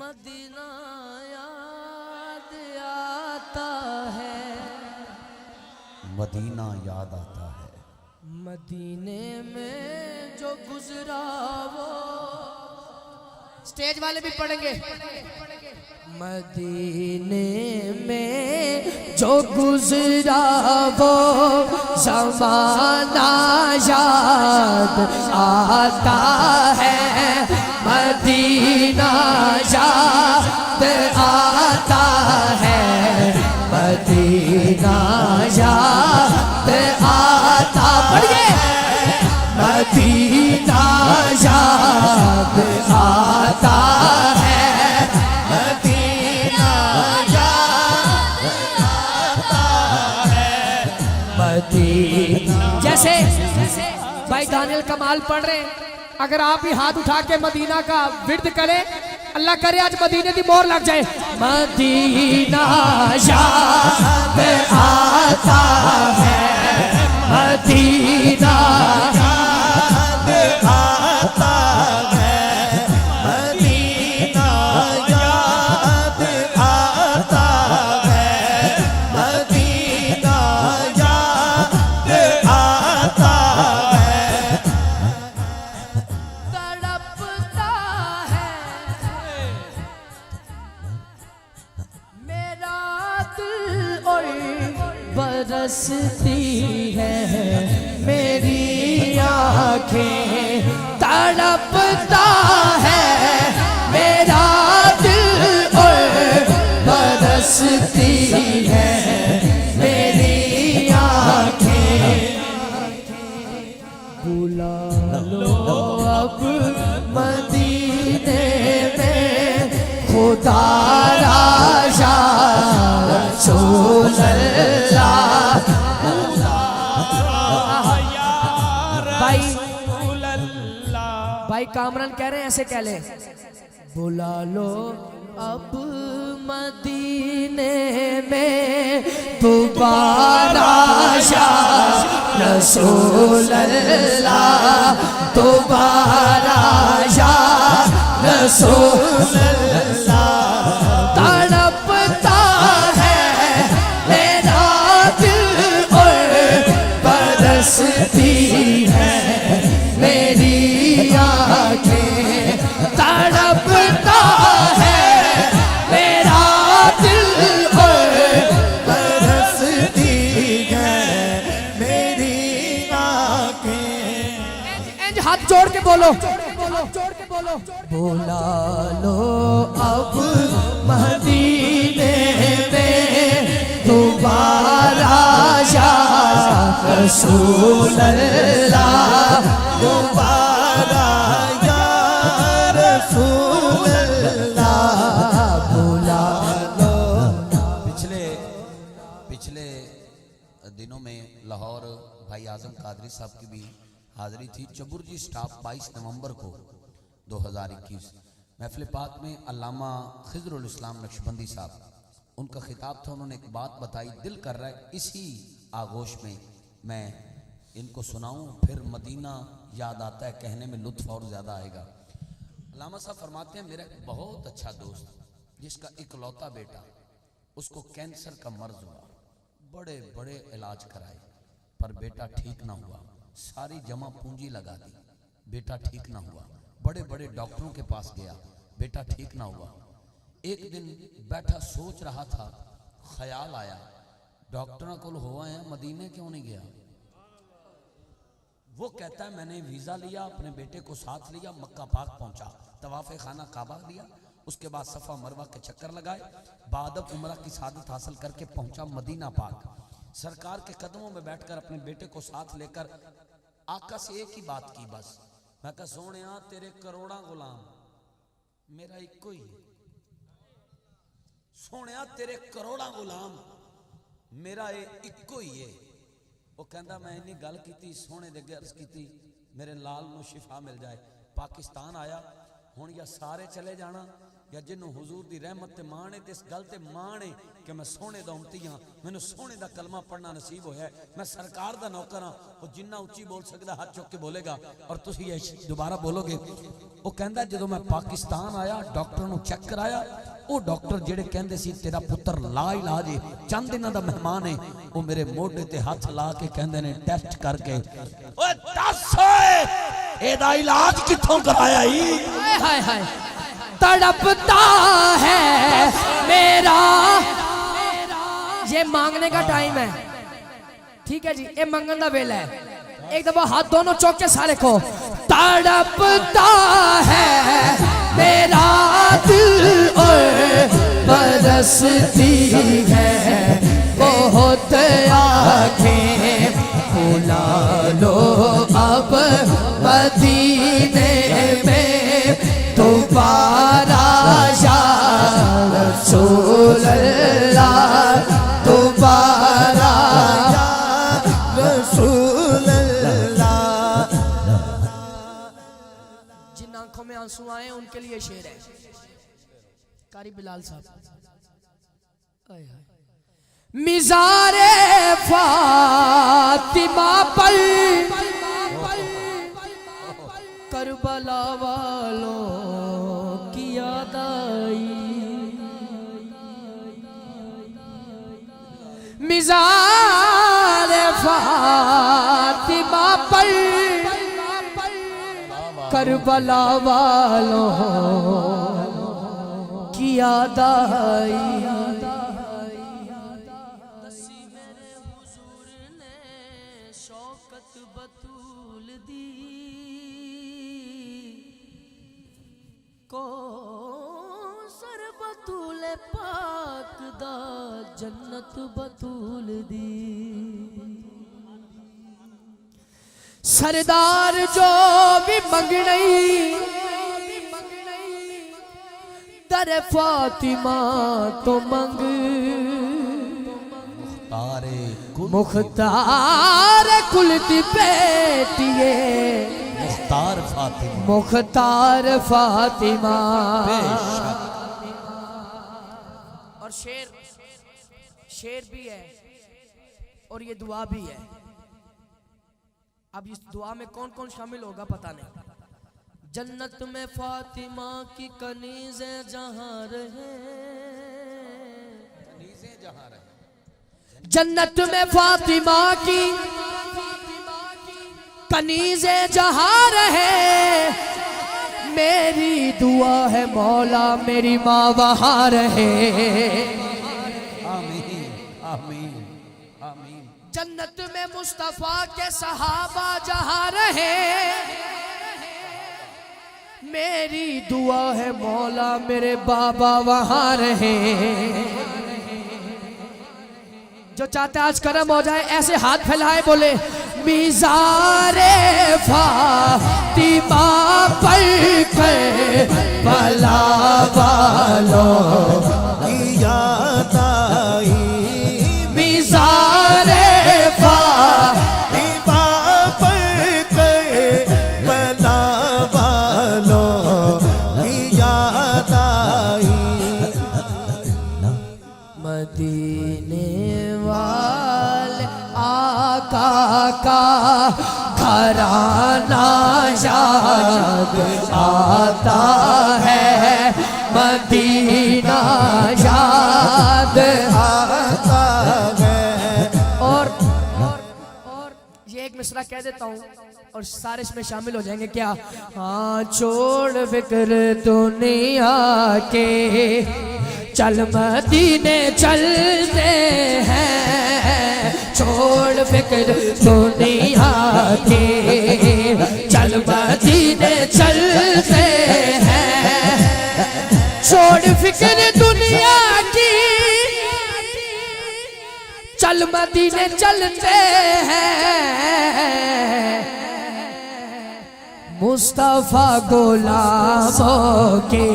Medina याद आता है, मदीना याद आता है, मदीने में जो गुजरा वो। स्टेज वाले भी पढ़ेंगे। मदीने में जो गुजरा वो ज़माना याद आता है, मदीना याद आता है, मदीना याद आता। पढ़िए। मदीना याद आता है, मदीना याद आता है, मदीना। जैसे भाई दानियल कमाल पढ़ रहे हैं, अगर आप ही हाथ उठा के मदीना का विर्द करें, अल्लाह करे आज मदीने की मोहर लग जाए। मदीना याद आता है, मदीना याद आता है, मदीना याद आता है, मदीना याद आता है। तड़पता है मेरा दिल और बरसती है मेरी आँखें, तड़पता है मेरा दिल और बरसती है मेरी आँखें। बुला लो अब मदीने में खुदा राजा रसूल अल्लाह। भाई कामरान कह रहे हैं ऐसे कह ले। बुला लो अब मदीने में दोबारा रसूल अल्लाह, दोबारा रसूल अल्लाह। तड़पता है मेरा दिल और बरसती है मेरी आँखें, तड़पता है मेरा दिल और बरसती है मेरी आँखें। इंज हाथ जोड़ के बोलो, जोड़ के बोलो। बुला लो अब मदीने में दोबारा रसूल अल्लाह, दोबारा या रसूल अल्लाह। बुला लो। पिछले दिनों में लाहौर भाई आजम कादरी साहब की भी हाजिरी थी। चबुर्जी स्टाफ 22 नवंबर को 2021 महफिल पाक में अल्लामा खिजरुल इस्लाम नक्शबंदी साहब, उनका खिताब था, उन्होंने एक बात बताई, दिल कर रहा है इसी आगोश में मैं इनको सुनाऊं, फिर मदीना याद आता है कहने में लुत्फ और ज़्यादा आएगा। अल्लामा साहब फरमाते हैं, मेरा एक बहुत अच्छा दोस्त जिसका इकलौता बेटा, उसको कैंसर का मर्ज हुआ, बड़े बड़े इलाज कराए पर बेटा ठीक ना हुआ, सारी जमा पूंजी लगा दी, बेटा ठीक ना हुआ, बड़े बड़े डॉक्टरों के पास गया, बेटा ठीक ना हुआ। एक दिन बैठा सोच रहा था, ख्याल आया डॉक्टरों को हुआ है मदीने क्यों नहीं गया। वो कहता है मैंने वीज़ा लिया, अपने बेटे को साथ लिया, मक्का पाक पहुंचा, तवाफ़े खाना काबा लिया, उसके बाद सफ़ा मरवा के चक्कर लगाए, बाद उम्रा की सादत हासिल करके पहुंचा मदीना पाक। सरकार के कदमों में बैठकर अपने बेटे को साथ लेकर आका से एक ही बात की, बस मैं कहा सोने तेरे करोड़ा गुलाम मेरा इको ही है, सोने तेरे करोड़ा गुलाम मेरा इको ही है। वो कहता मैं इन्नी गल की सोने दे अगे अर्ज की मेरे लाल नू शिफा मिल जाए, पाकिस्तान आया, हुण या सारे चले जाना या जिन्हों हुजूर दी रहमत ते माण है ते इस गल ते माण है कि मैं सोने दा उम्मती हां, मैनू सोने दा कलमा पढ़ना नसीब होया है, मैं सरकार दा नौकर हां। वो जिन्ना उच्ची बोल सकदा हाथ चुक के बोलेगा और तुसी ये दोबारा बोलोगे। वो कहंदा जदों मैं पाकिस्तान आया डॉक्टर नू चेक कराया, वो डॉक्टर जेड़े कहंदे सी तेरा पुत्र ला इलाज है, चंद दिनां दा मेहमान है, वो मेरे मोढे ते हाथ ला के कहंदे ने टेस्ट करके ओए दस एदा इलाज कित्थों कराया ही। हाय हाय तड़पता है मेरा, ये मांगने का टाइम है, ठीक है जी, ये मंगन का वेला है। एक दफा हाथ दोनों चौक के सारे को, तड़पता है मेरा दिल और बरसती है बहुत आँखें, बुला लो अब मदीने में दोबारा या रसूल अल्लाह, दोबारा या रसूल अल्लाह। जिन आंखों में आंसू आए उनके लिए शेर है कारी बिलाल साहब। मिज़ारे फातिमा पर करबला वालों की याद आई, मिज़ारे फातिमा पर करबला वालों की याद आई। को सर बतूल पाक दा जन्नत बतूल दी, सरदार जो भी मंगनई दर फातिमा तो मंग, मुख्तार कुल दी बेटिए मुख्तार फातिमा, मुख्तार फातिमा। और शेर भी है और ये दुआ भी है। अब इस दुआ में कौन कौन शामिल होगा पता नहीं। जन्नत में फातिमा की कनीज़े जहां रहे, जन्नत में फातिमा की कनीज़े जहां रहे, मेरी दुआ है मौला मेरी माँ वहां रहे। आमीन आमीन आमीन। जन्नत में मुस्तफा के सहाबा जहां रहे, मेरी दुआ है मौला मेरे बाबा वहां रहे। जो चाहते आज करम हो जाए ऐसे हाथ फैलाए बोले, मिज़ारे फातिमा पर करबला वालों की याद आई, मिज़ारे फातिमा पर करबला वालों की याद आई। मदीने वाले आका का घराना याद आता है, मदीना याद आता है। और ये एक मिसरा कह देता हूँ और सारे इसमें शामिल हो जाएंगे। क्या? हाँ छोड़ फिक्र दुनिया के चल मदीने चलते हैं, छोड़ फिक्र दुनिया के चल मदीने चलते हैं, छोड़ फिक्र दुनिया की चल मदीने चलते हैं। मुस्तफा गुलामों के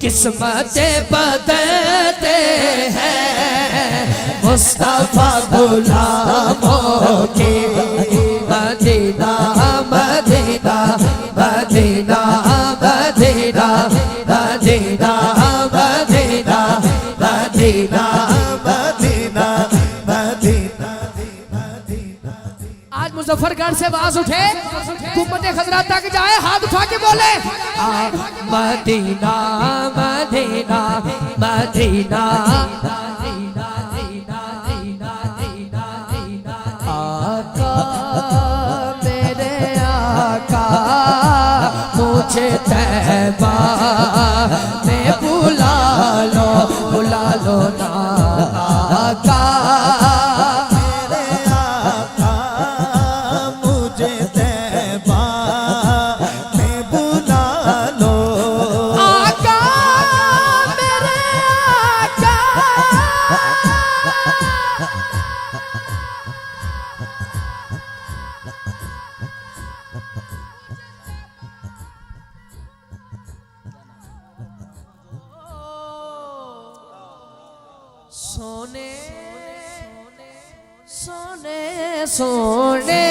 किस्मतें बदलते हैं, मुस्तफा गुलामों के मदीना मदीना मदीना मदीना मदीना मुजफ्फरगढ़ से आवाज उठे, कुम्मत खजरा तक जाए, हाथ उठा के बोले मदीना मदीना मदीना आका मेरे आका मुझे तैबा में बुला लो ना आका सोने सोने सोने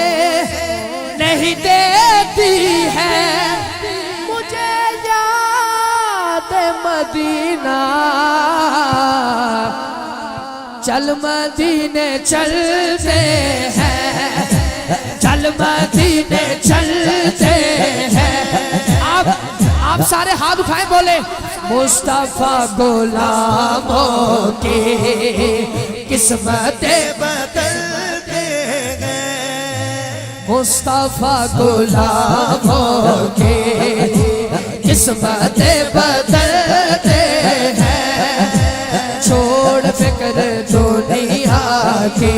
नहीं देती है मुझे याद मदीना, चल मदीने चलते हैं, चल मदीने चलते हैं। आप सारे हाथ उठाए बोले मुस्तफा गुलामों की किस्मतें बदलते गए, मुस्तफा गुलामों की किस्मतें बदलते हैं। छोड़ फिक्र दुनिया की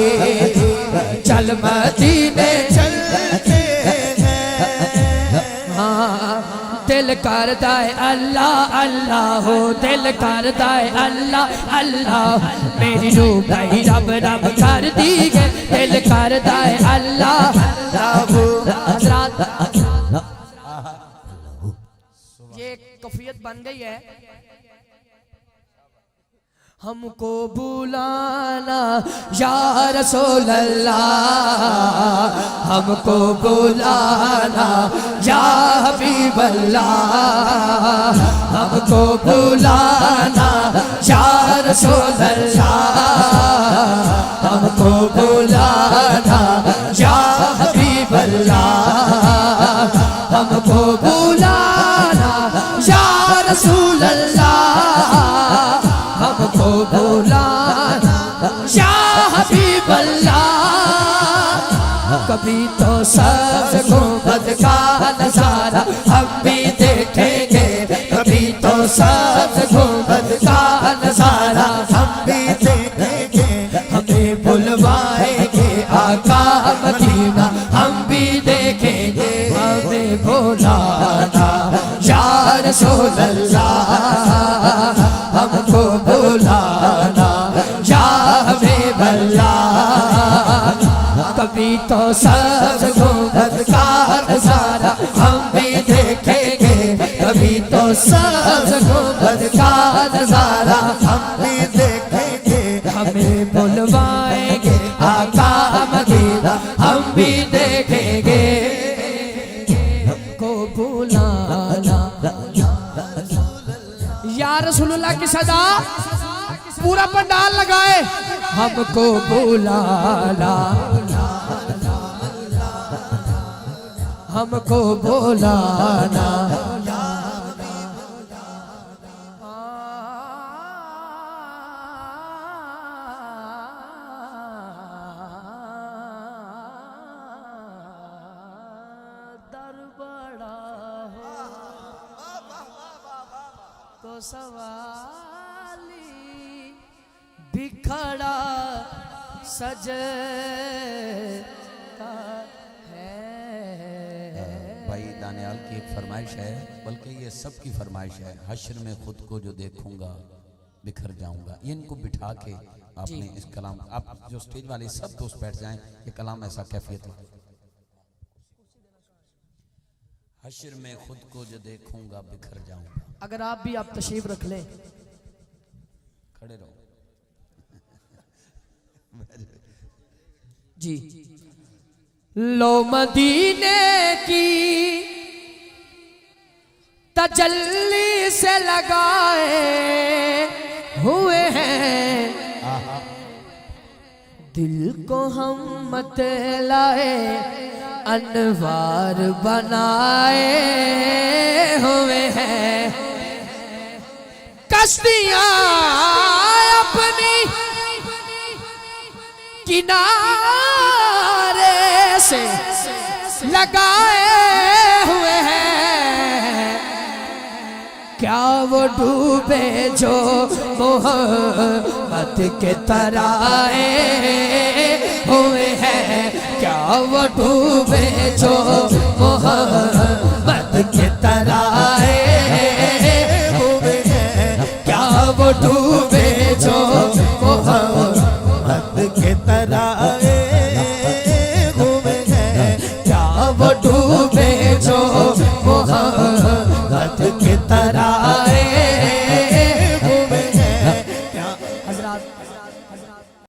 चल मदीने चलते हैं। हाँ दिल करदा है अल्लाह अल्लाह हो, दिल करदा है अल्लाह अल्लाह, मेरी रूह भाई रब रब कर दी है, दिल करदा है अल्लाह हज़रात। ये कैफियत बन गई है। हमको बुलाना या रसूल अल्लाह, हमको बुलाना या हबीब अल्लाह, हमको बुलाना या रसूल अल्लाह, हमको बुलाना या हबीब अल्लाह, हमको बुलाना या रसूल अल्लाह, हमको बुलाना या हबीब अल्लाह। कभी तो सब गुंबद का नजारा हम भी देखेंगे, कभी तो सब गुंबद का नजारा हम भी देखेंगे, हमें बुलवाएंगे आका मदीना हम भी देखेंगे, हमें बुलाना या रसूल अल्लाह, हमको बुलाना या हबीब अल्लाह। कभी तो सब गुंबद का नजारा हम भी देखेंगे, कभी तो सब गुंबद का नजारा हम भी देखेंगे, हमें बुलवाएंगे आका मदीना हम भी देखेंगे, हमको बुलाना या रसूलुल्लाह की सदा पूरा पंडाल लगाए, हमको बुलाना हमको बुलाना। दर बड़ा हो तो सवाली बिखड़ा सजता है। भाई दानियाल की एक फरमाइश है, बल्कि ये सबकी फरमाइश है, हश्र में खुद को जो देखूंगा बिखर जाऊंगा। ये इनको बिठा के आपने इस कलाम, आप जो स्टेज वाले सब दोस्त बैठ जाएं, ये कलाम ऐसा कैफियत है। हश्र में खुद को जो देखूंगा बिखर जाऊंगा। अगर आप भी आप तशरीफ रख लें, खड़े रहो जी। लो मदीने की तजल्ली से लगाए हुए हैं दिल को हम मत लाए अनवार बनाए हुए हैं, कश्तियां अपनी किनारे से लगाए हुए हैं। क्या वो डूबे जो मोहब्बत के तराए हुए हैं, क्या वो डूबे जो